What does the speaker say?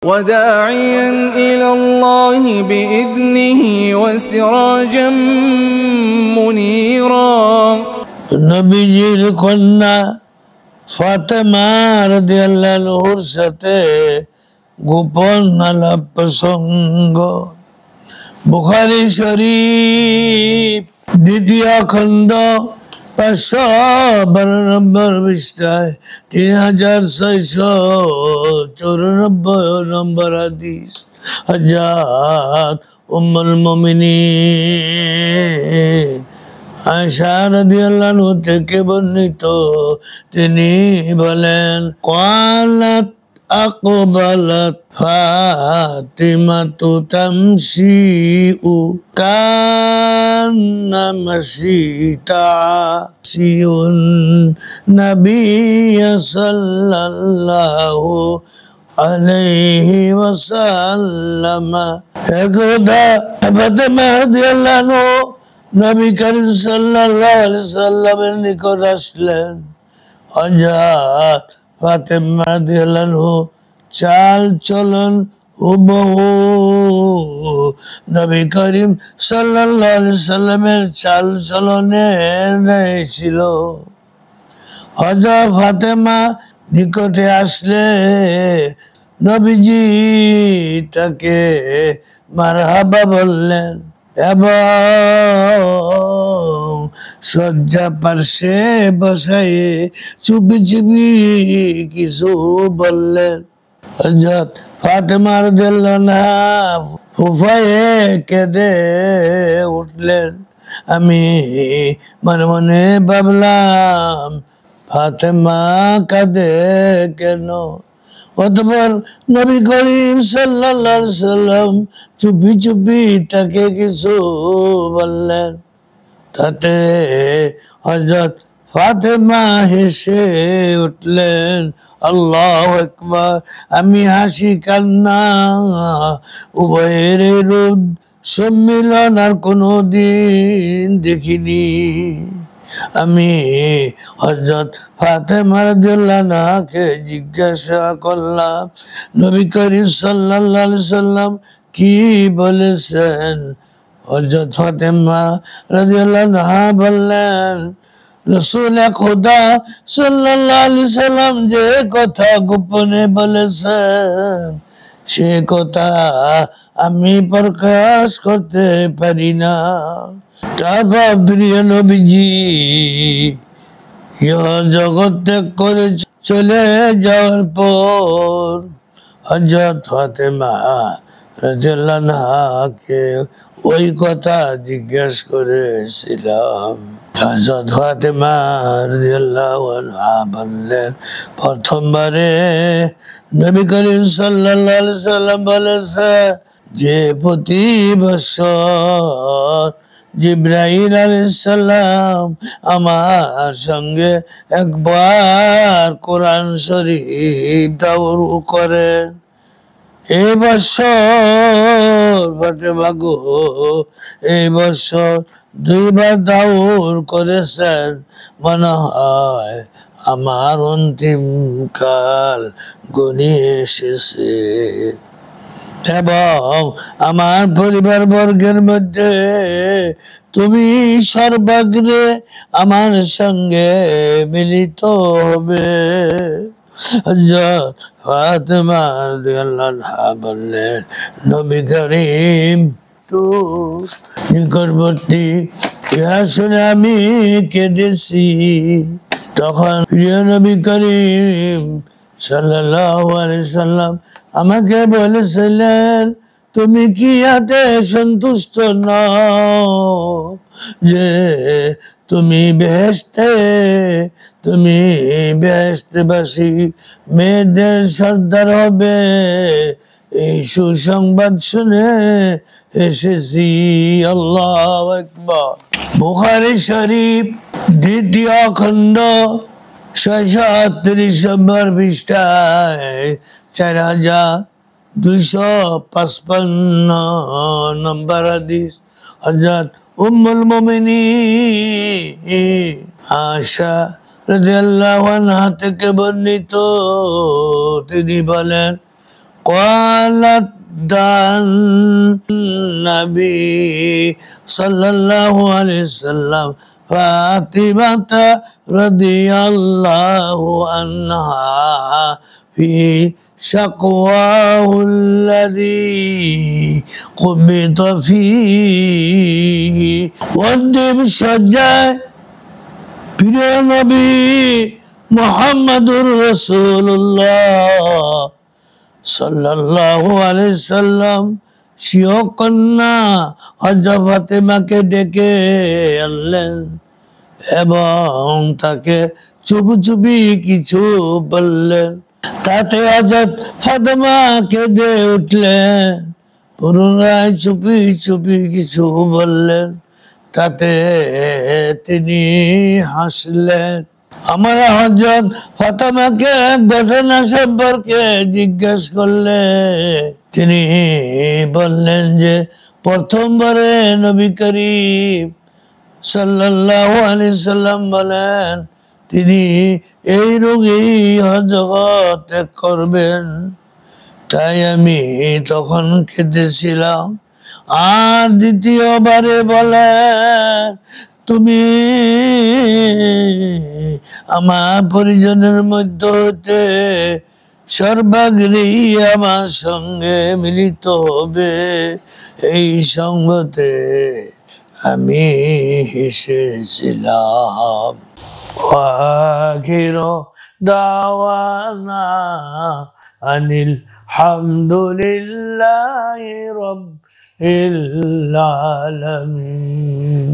وداعيا إلى الله بإذنه وسراجا منيرا নবীজির কন্যা ফাতেমা রাদিয়াল্লাহু আনহার সাথে গোপন আলাপ প্রসঙ্গ। বুখারী শরীফ দ্বিতীয় খণ্ড 512 নম্বর পৃষ্ঠায় 3694 নম্বর হাদিস। হযরত উম্মুল মুমিনিন আয়েশা রাদিয়াল্লাহু আনহা থেকে বর্ণিত, তিনি বলেন, ক্বালাত আকবালাত ফাতিমাতু তামশিউ কান্না মাশিতা সিউন নবিয়্য সাল্লাল্লাহু আলাইহি ওয়াসাল্লাম। একদা ফাতিমা রাদিয়াল্লাহু আনহা নবী করিম সাল্লাল্লাহু আলাইহি সাল্লামের নিকট আসলেন। হযরত ফাতেমা রাদিয়াল্লাহু আনহা চাল চলন হুবহু নবী করিম সাল্লাল্লাহু আলাইহি সাল্লামের চাল চলনের ন্যায় ছিল। হযরত ফাতেমা নিকটে আসলে নবীজি তাকে মারহাবা বললেন এবং শয্যা পার্শ্বে বসাইয়ে চুপি চুপি কিছু বললেন। হযরত ফাতেমা রাদিয়াল্লাহু আনহা ফুফায়ে কেঁদে উঠলেন। আমি মনে মনে ভাবলাম, ফাতেমা কাঁদে কেন? অতঃপর নবী করিম সাল্লাল্লাহু আলাইহি সাল্লাম চুপি চুপি তাকে কিছু বললেন। তাতে হযরত ফাতেমা হেসে উঠলেন, আল্লাহু আকবার। আমি হাসি কান্না উভয়ের রূপ সম্মিলন আর কোনদিন দেখিনি। আমি হযরত ফাতেমা রাদিয়াল্লাহু আনহাকে জিজ্ঞাসা করলাম, নবী করিম সাল্লাল্লাহু আলাইহি সাল্লাম কি বলেছেন? হযরত ফাতেমা রাদিয়াল্লাহু আনহা বললেন, রাসূল খুদা সাল্লাল্লাহু আলাইহি সাল্লাম যে কথা গোপনে বলেছেন সে কথা আমি প্রকাশ করতে পারি না। তারপর প্রিয় নবীজি জগৎ ত্যাগ করে চলে যাওয়ার পর হযরত ফাতেমা রাদিয়াল্লাহু আনহাকে ওই কথা জিজ্ঞেস করেছিলাম। হযরত ফাতেমা রাদিয়াল্লাহু আনহা বললেন, প্রথমবারে নবী করিম সাল্লাল্লাহু আলাইহি সাল্লাম বলেছে যে প্রতি বছর জিবরাইল আলাইহিস সালাম আমার সঙ্গে একবার কোরআন শরীফ দাওর করেন। এই বছর ফাতেমা গো, এই বছর 2 বার দাওর করেছেন। মনে হয় আমার অন্তিম কাল ঘনিয়ে এসেছে এবং আমার পরিবার বর্গের মধ্যে তুমি সর্বাগ্রে আমার সঙ্গে মিলিত হবে। হযরত ফাতেমা রাদিয়াল্লাহু আনহা বললেন, নবী করিম তো নিকটবর্তী, ইহা শুনে আমি কেঁদেছি। তখন প্রিয় নবী করিম সাল্লাল্লাহু আলাইহি সাল্লাম আমাকে বলেছিলেন, তুমি কি এতে সন্তুষ্ট নও যে তুমি বেহেশতবাসী মেয়েদের সর্দার হবে? এই সুসংবাদ শুনে এসেছি। আল্লাহু আকবার। বুখারী শরীফ দ্বিতীয় খণ্ড 638 নম্বর পৃষ্ঠায় 4255 নম্বর হাদিস। হযরত উম্মুল মুমিনিন আয়েশা রাদিয়াল্লাহু আনহা থেকে বর্ণিত, তিনি বলেন, قالت النبي صلى الله عليه وسلم فاطمة رضي الله عنها في شقواه الذي قبض فيه والدب সজ্জায় প্রিয় নবী মুহাম্মদুর রাসূলুল্লাহ সাল্লাল্লাহু আলাইহি সাল্লাম স্বীয় কন্যা হযরত ফাতেমাকে ডেকে আনলেন এবং তাকে চুপি চুপি কিছু বললেন। তাতে হযরত ফাতেমা কেঁদে উঠলেন, পুনরায় চুপি চুপি কিছু বললেন। তাতে তিনি হাসলেন। আমরা হযরত ফাতেমাকে ঘটনা সম্পর্কে জিজ্ঞেস করলে তিনি বললেন যে প্রথমবারে নবী করিম সাল্লাল্লাহু আলাইহি সাল্লাম বলেন তিনি এই রোগী জগৎ ত্যাগ করবেন, তাই আমি তখন কেঁদেছিলাম। আর দ্বিতীয়বারে বলেন তুমি আমার পরিজনের মধ্যে হতে সর্বাগ্রে আমার সঙ্গে মিলিত হবে, এই সংবাদে আমি হেসেছিলাম। আখিরু দাওয়ানা আনিল হামদুলিল্লাহি রাব্বিল আলামিন।